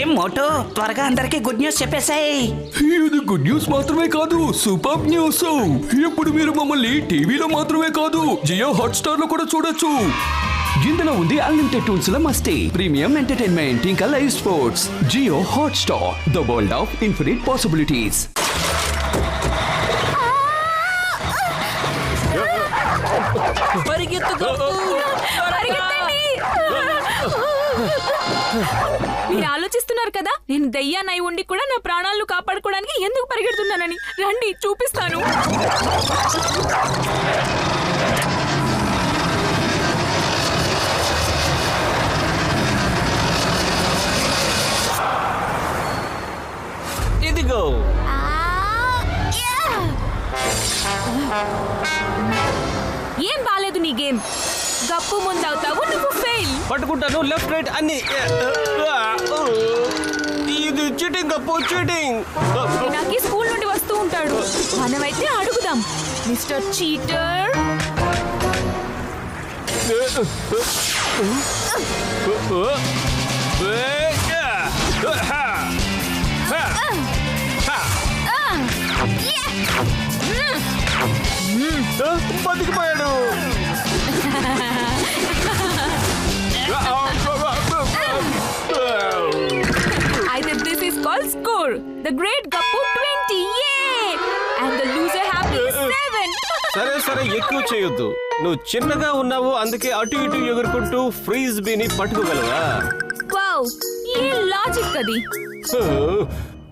ఏం మోటో త్వరగా అందరికి గుడ్ న్యూస్ చెప్పేసాయి. ఇది గుడ్ న్యూస్ మాత్రమే కాదు, సూపర్ న్యూస్. ఇప్పుడు మీరు మమ్మల్ని టీవీలో మాత్రమే కాదు, జియో హాట్‌స్టార్ లో కూడా చూడొచ్చు. ఇందులో ఉంది అన్లిమిటెడ్ టూల్స్ ల మస్తీ, ప్రీమియం ఎంటర్టైన్మెంట్, ఇంకా live sports. Jio Hotstar, the world of infinite possibilities. మీరు ఆలోచిస్తున్నారు కదా నేను దయ్యానై ఉండి కూడా నా ప్రాణాలను కాపాడుకోవడానికి ఎందుకు పరిగెడుతున్నానని. రండి చూపిస్తాను. ఇదిగో ఏం బాలేదు నీ గేమ్. గప్పు ముందవుతావు, నువ్వు ఫెయిల్. పట్టుకుంటాను లెఫ్ట్ రైట్ అన్ని. ఇది చీటింగ్ గప్పు, చీటింగ్. నాకు స్కూల్ నుండి వస్తూ ఉంటాడు. మనమైతే అడుగుదాం, మిస్టర్ చీటర్. బతికిపోయాడు. అయితే this is called score. The great Gappu 20. Yay! And the loser happy 7. సరే సరే, ఎక్కువ చేయొద్దు. నువ్వు చిన్నగా ఉన్నావు, అందుకే అటు ఇటు ఎగురుకుంటూ ఫ్రీజ్ బీని పట్టుకోగలవా? వావ్, ఏ లాజిక్ అది.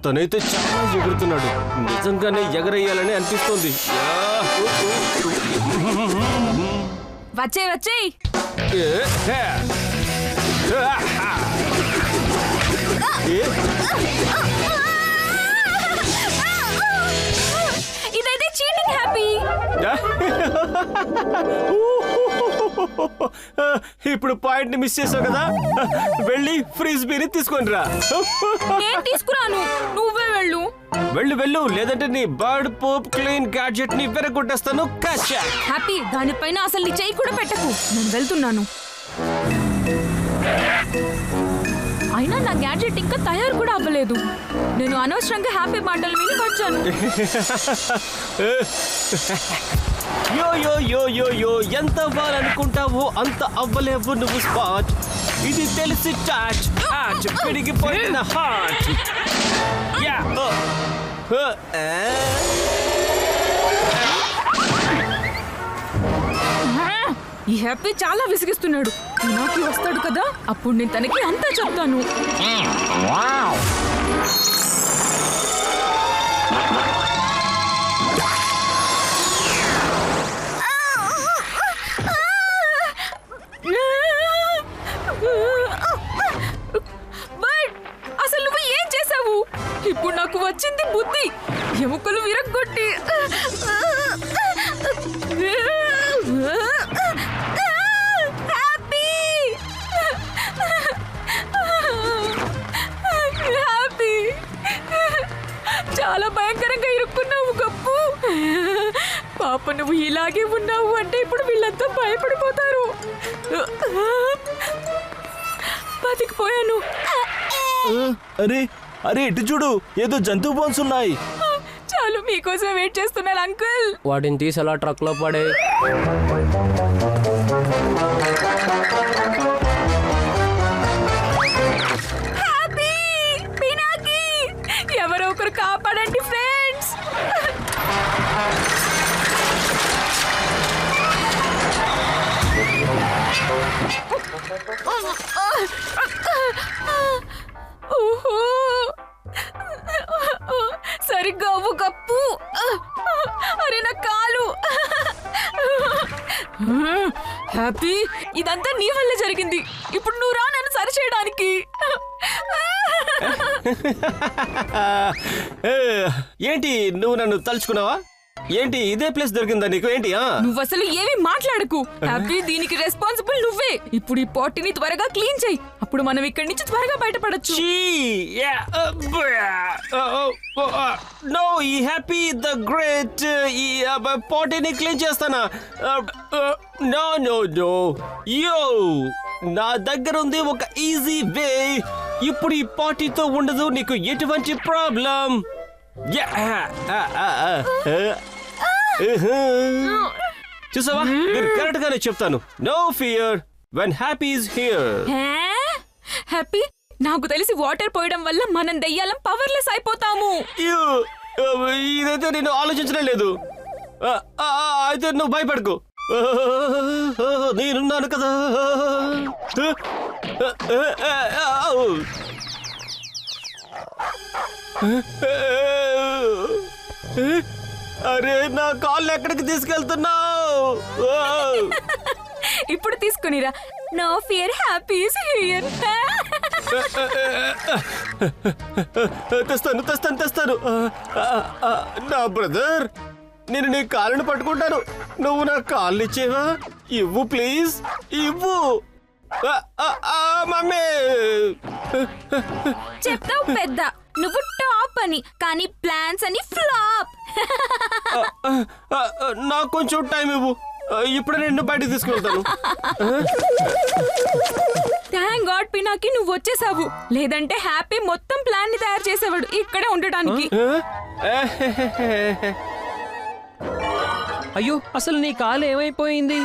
తనైతే చాలా ఎగురుతున్నాడు. నిజంగానే ఎగరేయాలని అనిపిస్తుంది. వచ్చేయ్. ఇదైతే చీటింగ్ హ్యాపీ. ఇప్పుడు పాయింట్ ని మిస్ చేసావు కదా, వెళ్ళి ఫ్రీజ్ బీని తీసుకొని రా. నేను తీసుకురాను, నువ్వే వెళ్ళు. వెళ్ళు, లేదంటే నీ బర్డ్ పోప్ క్లీన్ గ్యాడ్జెట్ ని వెరగొట్టేస్తాను. కచ్చా హ్యాపీ, దానిపైన అసలు నీ చెయ్యి కూడా పెట్టకు. నేను వెళ్తున్నాను. అయినా నా గ్యాడ్జెట్ ఇంకా తయారు కూడా అవ్వలేదు. నేను అనవసరంగా హ్యాపీ మాటలు విని వచ్చాను. యో ఎంత అవ్వాలనుకుంటావో అంత అవ్వలేవు నువ్వు స్పాట్. ఇది తెలిసి టాచ్ పెరిగిపోయిన హార్ట్. ఈ హ్యాపీ చాలా విసిగిస్తున్నాడు. నాకు వస్తాడు కదా, అప్పుడు నేను తనకి అంతా చెప్తాను. అసలు నువ్వు ఏం చేసావు? ఇప్పుడు నాకు వచ్చింది బుద్ధి. ఎముకలు విరగ్గొట్టి చాలా భయంకరంగా ఇరుక్కున్నావు గప్పు. పాప నువ్వు ఇలాగే ఉన్నావు అంటే ఇప్పుడు వీళ్ళంతా భయపడిపోతారు. బతికిపోయాను. అరే ఇటు చూడు, ఏదో జంతువు బోన్స్ ఉన్నాయి. చాలు, మీకోసం వెయిట్ చేస్తున్నాను అంకుల్. వాటిని తీసి అలా ట్రక్ లో పడే. ఎవరో ఒకరు కాపాడండి ఫ్రెండ్స్. ఓహో, సరిగ్గా అవ్వు గప్పు. అరే నా కాలు. హ్యాపీ, ఇదంతా నీ వల్ల జరిగింది. ఇప్పుడు నువ్వు రా నన్ను సరిచేయడానికి. ఏంటి, నువ్వు నన్ను తలుచుకున్నావా? ఏంటి ఇదే ప్లేస్ దొరికిందా నీకు ఏంటి నువ్వు అసలు ఏమీ మాట్లాడకు. హ్యాపీ దీనికి రెస్పాన్సిబుల్ నువ్వే. ఇప్పుడు ఈ పాటిని త్వరగా క్లీన్ చేయి. అప్పుడు మనం ఇక్కడి నుంచి త్వరగా బయటపడొచ్చు. నో ఈ హ్యాపీ ద గ్రేట్ ఈ పాటిని క్లీన్ చేస్తానా? నో నో నో యో నా దగ్గర ఉంది ఒక ఈజీ వే. ఇప్పుడు ఈ పార్టీతో ఉండదు నీకు ఎటువంటి ప్రాబ్లం. చూసావా నేను కరెక్ట్ గానే చెప్తాను. No fear when Happy is here. Happy నాకు తెలిసి వాటర్ పోయడం వల్ల మనం దెయ్యాలం పవర్లెస్ అయిపోతాము. ఇదైతే నేను ఆలోచించడం లేదు. అయితే నువ్వు భయపడకు, నేనున్నాను కదా. అరే నా కాళ్ళు ఎక్కడికి తీసుకెళ్తున్నావు? ఇప్పుడు తీసుకునిరా. No fear Happy is here. తెస్తాను తెస్తాను తెస్తాను. నా బ్రదర్ నేను నీ కాళ్ళని పట్టుకుంటాను, నువ్వు నా కాళ్ళు ఇచ్చేవా? ఇవ్వు ప్లీజ్ ఇవ్వు. మమ్మీ చెప్తావు పెద్ద నువ్వు టాప్ అని, కానీ ప్లాన్స్ అని ఫ్లాప్. నాకు కొంచెం టైం ఇవ్వు, ఇప్పుడు నిన్ను బయటకు తీసుకెళ్తాను. థ్యాంక్ గాడ్ పినాకి నువ్వు వచ్చేసావు, లేదంటే హ్యాపీ మొత్తం ప్లాన్ ని తయారు చేసేవాడు ఇక్కడే ఉండడానికి. అయ్యో అసలు నీ కాలు ఏమైపోయింది?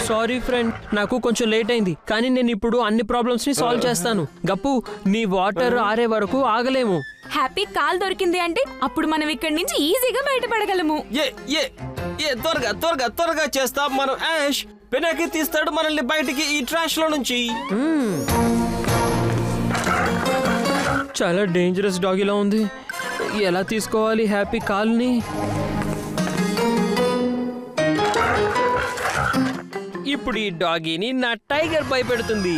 సారీ ఫ్రెండ్, నాకు కొంచెం లేట్ అయింది, కానీ నేను ఇప్పుడు అన్ని ప్రాబ్లమ్స్ ని సాల్వ్ చేస్తాను. గప్పు నీ వాటర్ ఆరే వరకు ఆగలేము. హ్యాపీ కాల్ దొరికింది అంటే అప్పుడు మనం ఇక్కడి నుంచి ఈజీగా బయటపడగలము. త్వరగా త్వరగా త్వరగా చేస్తాం మనం. యాష్ పినాకి తీస్తాడు మనల్ని బయటికి ఈ ట్రాష్ లో నుంచి. చాలా డేంజరస్ డాగిలా ఉంది. ఎలా తీసుకోవాలి హ్యాపీ కాల్ని? ఇప్పుడు ఈ డాగీని నా టైగర్ భయపెడుతుంది.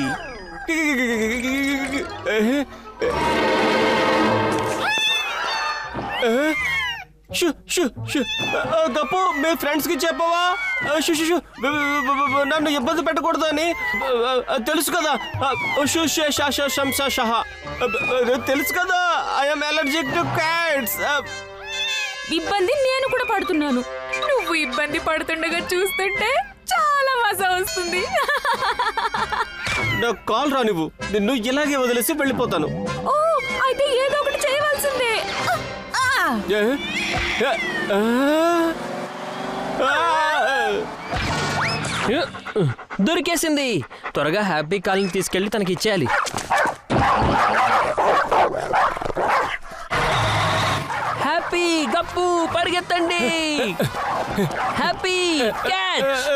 గప్పు మీ ఫ్రెండ్స్ కి చెప్పవా? నన్ను ఇబ్బంది పెట్టకూడదు అని తెలుసు కదా. తెలుసు కదా, ఐఎమ్ అలర్జిక్ టు క్యాట్స్. ఇబ్బంది నేను కూడా పడుతున్నాను. నువ్వు ఇబ్బంది పడుతుండగా చూస్తుంటే చాలా మజా వస్తుంది. నాకు కాల్ రా, నువ్వు నిన్ను ఇలాగే వదిలేసి వెళ్ళిపోతాను. ఓ అయితే ఏదో ఒకటి చేయవలసిందే. దొరికేసింది. త్వరగా హ్యాపీ కాల్ని తీసుకెళ్లి తనకి ఇచ్చేయాలి. హ్యాపీ గప్పు పరిగెత్తండి. Happy catch.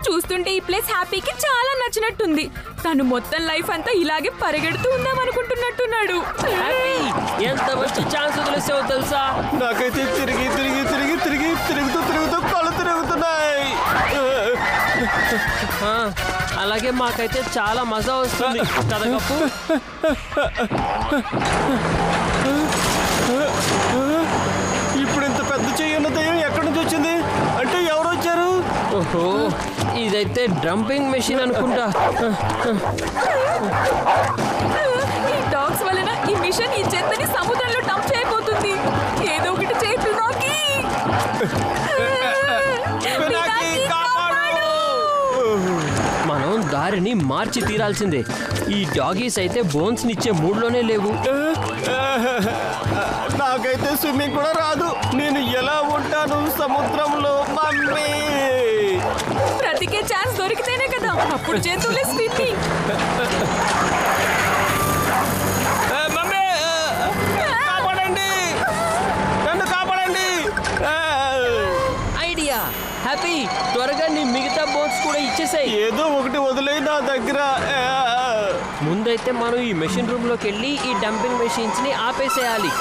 చూస్తుంటే ఈ ప్లేస్ హ్యాపీకి చాలా నచ్చినట్టుంది. తను మొత్తం లైఫ్ అంతా ఇలాగే పరిగెడుతూ ఉందాం అనుకుంటున్నట్టున్నాడు. హ్యాపీ ఎంత మంచి ఛాన్స్ వదిలేసావో తెలుసా? నాకైతే తిరిగి తిరిగి తిరిగి తిరిగి తిరుగుతూ తిరుగుతూ కళ్ళు తిరుగుతున్నాయి. అలాగే మాకైతే చాలా మజా వస్తుంది కదా గప్పు? ఇప్పుడు ఇంత పెద్ద చెయ్యి ఉన్న దయ్యం ఎక్కడి నుంచి వచ్చింది? అంటే ఎవరు వచ్చారు? ఓహో ఇదైతే డంపింగ్ మెషిన్ అనుకుంటా. ఈ డాగ్స్ వలన ఈ మిషన్ ఈ చెత్తని సముద్రంలో డంప్ చేయబోతుంది. ఏదో ఒకటి చేతు నాకి. మనం దారిని మార్చి తీరాల్సిందే. ఈ డాగీస్ అయితే బోన్స్ నిచ్చే మూడ్లోనే లేవు. నాకైతే స్విమ్మింగ్ కూడా రాదు. నేను ఎలా ఉంటాను సముద్రంలో? మమ్మీ బ్రతికే ఛాన్స్ దొరికితేనే కదా అప్పుడు చేతులే స్విమ్మింగ్. మమ్మీ కాపాడండి, నన్ను కాపాడండి. ఐడియా హ్యాపీ, త్వరగా నీ మిగతా బోన్స్ కూడా ఇచ్చేసాయి. ఏదో ఒకటి వదిలే నా దగ్గర. ముందైతే మనం ఈ మెషిన్ రూమ్ లోకి వెళ్ళి ఈ డంపింగ్ మెషిన్స్ ని ఆపేసేయాలి.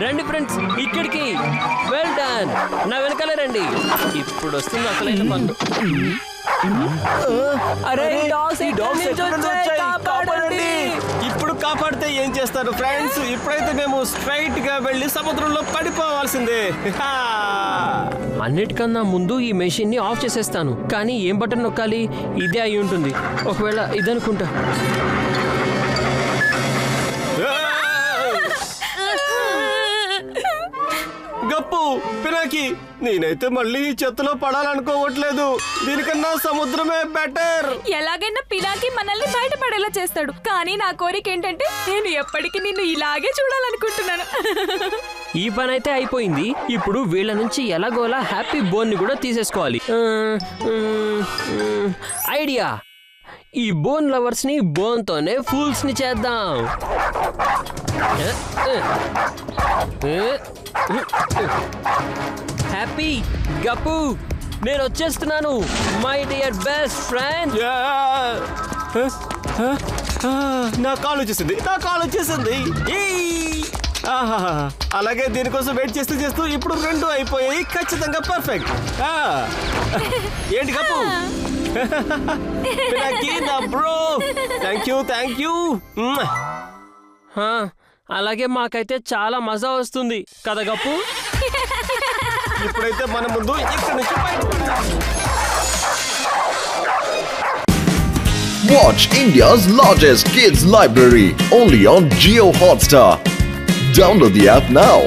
రండి ఫ్రెండ్స్ ఇక్కడికి. వెల్ డన్, నా వెనకాలే రండి. ఇప్పుడు వస్తుంది అసలైన పనులు. అరే ఇప్పుడు కాపాడితే ఏం చేస్తారు ఫ్రెండ్స్? ఇప్పుడైతే మేము స్ట్రైట్ గా వెళ్ళి సముద్రంలో పడిపోవాల్సిందే. హా! అన్నిటికన్నా ముందు ఈ మెషిన్ ని ఆఫ్ చేసేస్తాను. కానీ ఏం బటన్ నొక్కాలి? ఇదే అయి ఉంటుంది. ఒకవేళ ఇదనుకుంటా. గప్పు, పినాకి, నేనైతే మళ్ళీ ఈ చెత్తలో పడాలనుకోవట్లేదు. దీనికన్నా సముద్రమే బెటర్. ఎలాగైనా పినాకి మనల్ని బయటపడేలా చేస్తాడు. కానీ నా కోరిక ఏంటంటే నేను ఎప్పటికీ నిన్ను ఇలాగే చూడాలనుకుంటున్నాను. ఈ పని అయితే అయిపోయింది. ఇప్పుడు వీళ్ళ నుంచి ఎలాగోలా హ్యాపీ బోన్ ని కూడా తీసేసుకోవాలి. ఐడియా! ఈ బోన్ లవర్స్ ని బోన్ తోనే ఫూల్స్ ని చేద్దాం. హ్యాపీ, గప్పు, నేను వచ్చేస్తున్నాను మై డియర్ బెస్ట్ ఫ్రెండ్. నా కాలు వచ్చేసింది, నా కాలు వచ్చేసింది. అలాగే దీనికోసం వెయిట్ చేస్తూ చేస్తూ ఇప్పుడు 2 అయిపోయాయి. ఖచ్చితంగా పర్ఫెక్ట్. ఏంటి గప్పు? నా బ్రో, థ్యాంక్ యూ. అలాగే మాకైతే చాలా మజా వస్తుంది కదా గప్పు. ఇప్పుడైతే మన ముందు ఇక్కడ నుంచి బయటపడాలి. Watch India's largest kids library only on Jio Hotstar. Download the app now.